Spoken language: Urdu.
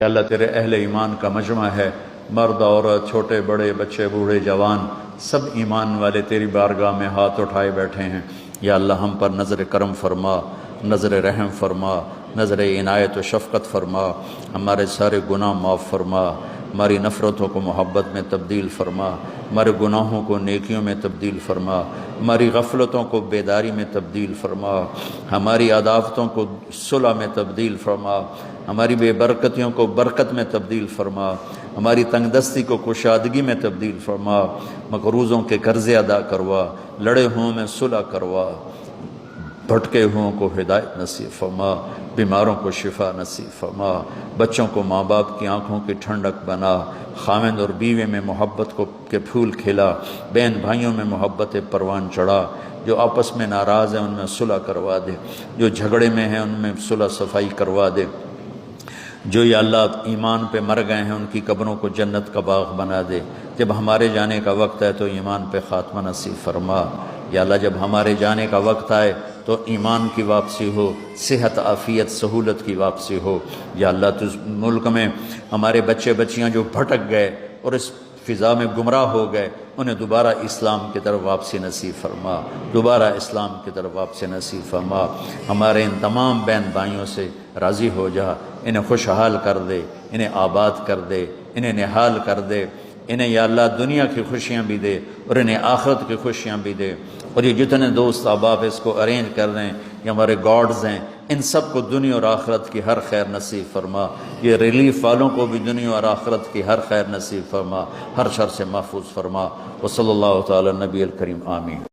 اللہ تیرے اہل ایمان کا مجمع ہے، مرد عورت، چھوٹے بڑے، بچے بوڑھے جوان، سب ایمان والے تیری بارگاہ میں ہاتھ اٹھائے بیٹھے ہیں۔ یا اللہ ہم پر نظر کرم فرما، نظر رحم فرما، نظر عنایت و شفقت فرما، ہمارے سارے گناہ معاف فرما، ہماری نفرتوں کو محبت میں تبدیل فرما، ہمارے گناہوں کو نیکیوں میں تبدیل فرما، ہماری غفلتوں کو بیداری میں تبدیل فرما، ہماری عداوتوں کو صلح میں تبدیل فرما، ہماری بے برکتیوں کو برکت میں تبدیل فرما، ہماری تنگ دستی کو کشادگی میں تبدیل فرما، مقروضوں کے قرضے ادا کروا، لڑے ہوں میں صلح کروا، بھٹکے ہوں کو ہدایت نصیب فرما، بیماروں کو شفا نصیب فرما، بچوں کو ماں باپ کی آنکھوں کی ٹھنڈک بنا، خاوند اور بیوی میں محبت کے پھول کھلا، بہن بھائیوں میں محبت پروان چڑھا، جو آپس میں ناراض ہیں ان میں صلح کروا دے، جو جھگڑے میں ہیں ان میں صلح صفائی کروا دے، جو یا اللہ ایمان پہ مر گئے ہیں ان کی قبروں کو جنت کا باغ بنا دے، جب ہمارے جانے کا وقت ہے تو ایمان پہ خاتمہ نصیب فرما۔ یا اللہ جب ہمارے جانے کا وقت آئے تو ایمان کی واپسی ہو، صحت عافیت سہولت کی واپسی ہو۔ یا اللہ تو ملک میں ہمارے بچے بچیاں جو بھٹک گئے اور اس فضا میں گمراہ ہو گئے، انہیں دوبارہ اسلام کی طرف واپسی نصیب فرما، دوبارہ اسلام کی طرف واپسی نصیب فرما۔ ہمارے ان تمام بہن بھائیوں سے راضی ہو جا، انہیں خوشحال کر دے، انہیں آباد کر دے، انہیں نہال کر دے، انہیں یا اللہ دنیا کی خوشیاں بھی دے اور انہیں آخرت کی خوشیاں بھی دے۔ اور یہ جتنے دوست احباب اس کو ارینج کر رہے ہیں، یہ ہمارے گاڈز ہیں، ان سب کو دنیا اور آخرت کی ہر خیر نصیب فرما۔ یہ ریلیف والوں کو بھی دنیا اور آخرت کی ہر خیر نصیب فرما، ہر شر سے محفوظ فرما۔ وصلی اللہ تعالی نبی الکریم، آمین۔